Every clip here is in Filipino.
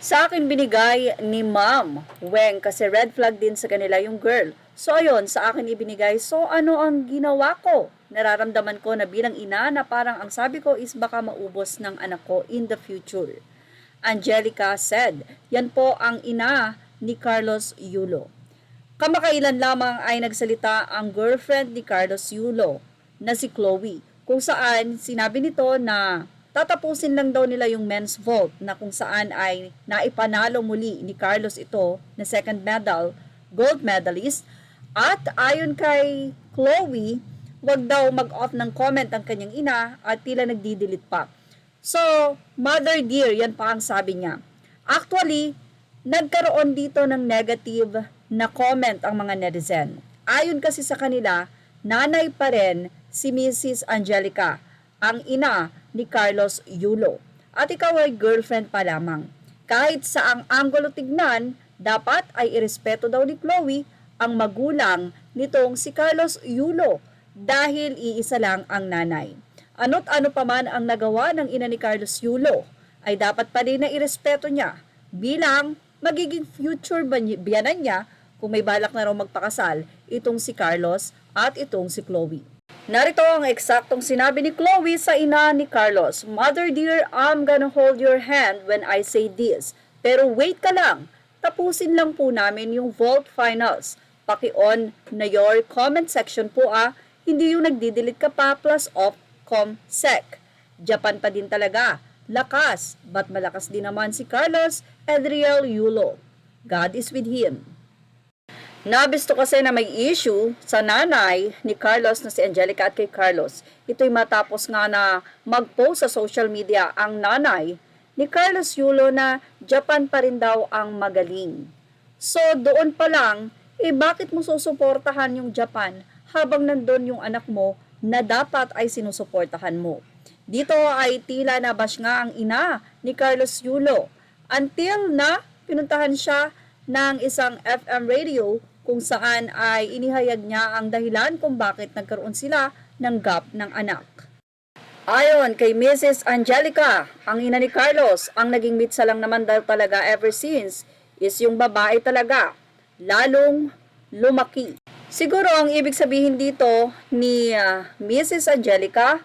Sa akin binigay ni Ma'am Weng kasi red flag din sa kanila yung girl. So ayun, sa akin ibinigay. So ano ang ginawa ko? Nararamdaman ko na bilang ina na parang ang sabi ko is baka maubos ng anak ko in the future. Angelica said, yan po ang ina ni Carlos Yulo. Kamakailan lamang ay nagsalita ang girlfriend ni Carlos Yulo na si Chloe, kung saan sinabi nito na tatapusin lang daw nila yung men's vault na kung saan ay naipanalo muli ni Carlos ito na second medal, gold medalist. At ayon kay Chloe, wag daw mag-off ng comment ang kanyang ina at tila nagdidelete pa. So, mother dear, yan pa ang sabi niya. Actually, nagkaroon dito ng negative na comment ang mga netizen. Ayon kasi sa kanila, nanay pa rin si Mrs. Angelica, ang ina ni Carlos Yulo. At ikaw ay girlfriend pa lamang. Kahit sa ang anggulo tignan, dapat ay irespeto daw ni Chloe ang magulang nitong si Carlos Yulo dahil iisa lang ang nanay. Ano't ano pa man ang nagawa ng ina ni Carlos Yulo, ay dapat pa rin na irespeto niya bilang magiging future biyanan niya kung may balak na raw magpakasal itong si Carlos at itong si Chloe. Narito ang eksaktong sinabi ni Chloe sa ina ni Carlos. Mother dear, I'm gonna hold your hand when I say this. Pero wait ka lang, tapusin lang po namin yung vault finals. Paki-on na your comment section po hindi yung nagdidelete ka pa plus off sec. Japan pa din talaga. Lakas. But malakas din naman si Carlos Adriel Yulo. God is with him. Nabisto kasi na may issue sa nanay ni Carlos na si Angelica at kay Carlos. Ito'y matapos nga na mag-post sa social media ang nanay ni Carlos Yulo na Japan pa rin daw ang magaling. So doon pa lang, bakit mo susuportahan yung Japan habang nandun yung anak mo na dapat ay sinusuportahan mo? Dito ay tila nabash nga ang ina ni Carlos Yulo until na pinuntahan siya ng isang FM radio kung saan ay inihayag niya ang dahilan kung bakit nagkaroon sila ng gap ng anak. Ayon kay Mrs. Angelica, ang ina ni Carlos, ang naging mitsa lang naman daw talaga ever since is yung babae talaga, lalong lumaki. Siguro ang ibig sabihin dito ni Mrs. Angelica,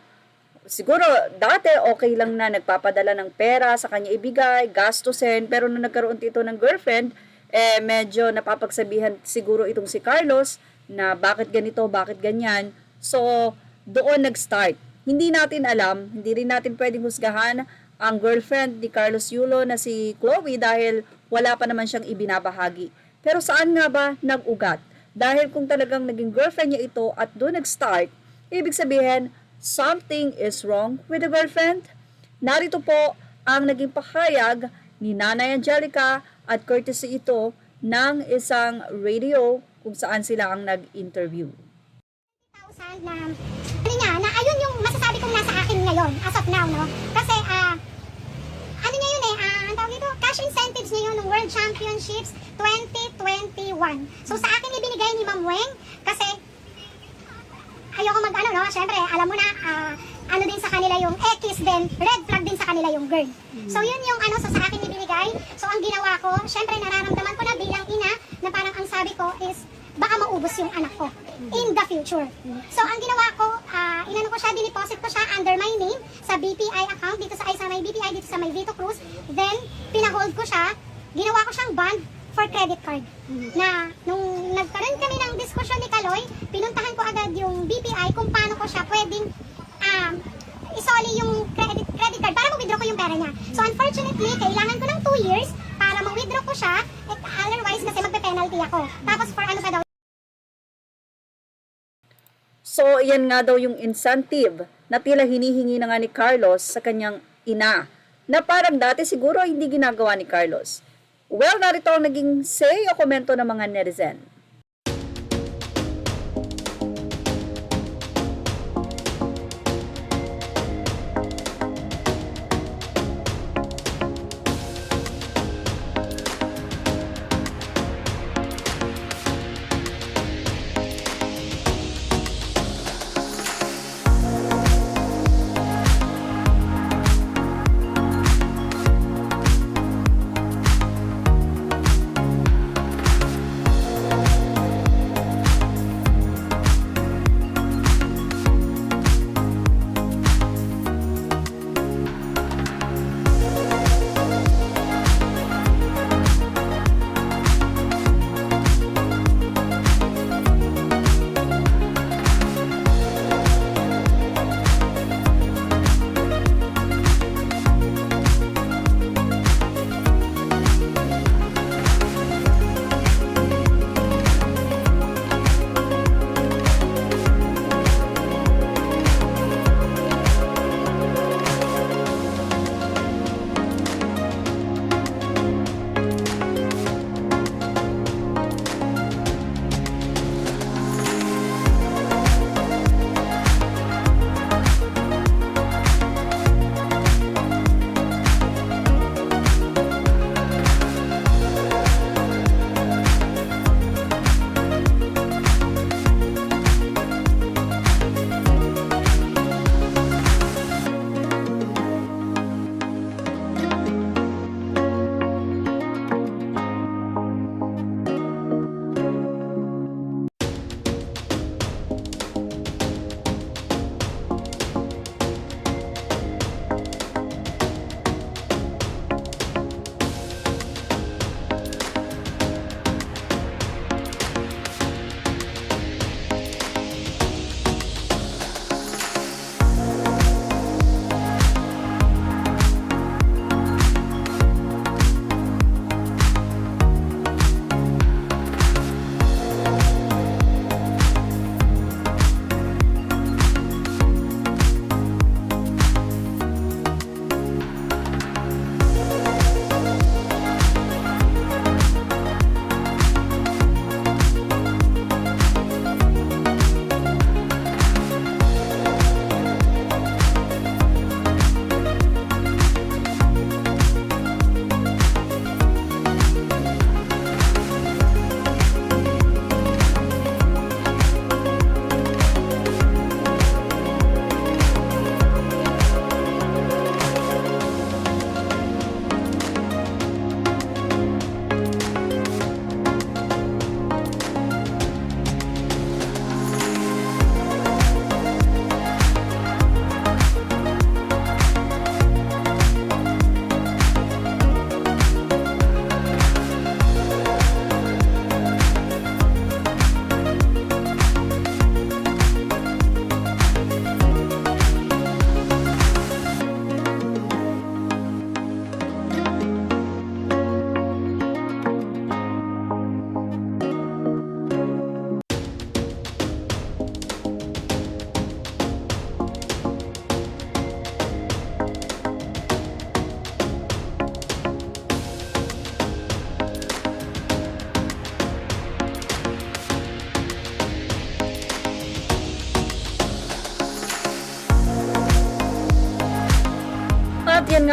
siguro dati okay lang na nagpapadala ng pera sa kanya ibigay, gastusin, pero nung nagkaroon dito ng girlfriend, medyo napapagsabihan siguro itong si Carlos na bakit ganito, bakit ganyan. So, doon nag-start. Hindi natin alam, hindi rin natin pwedeng husgahan ang girlfriend ni Carlos Yulo na si Chloe dahil wala pa naman siyang ibinabahagi. Pero saan nga ba nag-ugat? Dahil kung talagang naging girlfriend niya ito at doon nag-start, ibig sabihin, something is wrong with the girlfriend. Narito po ang naging pahayag ni Nanay Angelica at courtesy ito ng isang radio kung saan sila ang nag-interview. 1,000 na, niya, na ayun yung masasabi kong nasa akin ngayon, as of now, no? Kasi, ano niya yun ang tawag dito, cash incentives niya yun ng World Championships 2021. So, sa akin ibinigay ni Ma'am Weng, kasi, ayoko no? Syempre, alam mo na, ano din sa kanila yung X din, red flag din sa kanila yung girl. So, yun yung so sa akin ibinigay. So, ang ginawa ko, syempre, nararamdaman ko na bilang ina, na parang ang sabi ko is, baka maubos yung anak ko in the future. So, ang ginawa ko, inano ko siya, diniposit ko siya under my name sa BPI account, dito sa may BPI, dito sa may Vito Cruz. Then, pinahold ko siya, ginawa ko siyang bond for credit card. Na, nung nagkaroon kami ng diskusyon ni Kaloy, pinuntahan ko agad yung BPI kung paano ko siya pwedeng isoli yung credit card para ma-withdraw ko yung pera niya. So, unfortunately, kailangan ko ng 2 years para ma-withdraw ko siya, otherwise kasi magpe-penalty ako. Tapos, for ano pa daw. So, yan nga daw yung incentive na tila hinihingi na nga ni Carlos sa kanyang ina na parang dati siguro hindi ginagawa ni Carlos. Well, narito ang naging say o komento ng mga netizen.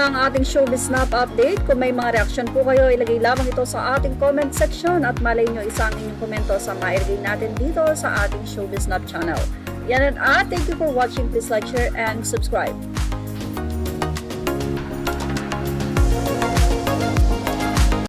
nga ang ating Showbiz Snap update. Kung may mga reaksyon po kayo, ilagay lamang ito sa ating comment section at malay nyo isang inyong komento sa mailagay natin dito sa ating Showbiz Snap channel. Yan at thank you for watching. Please like, share, and subscribe.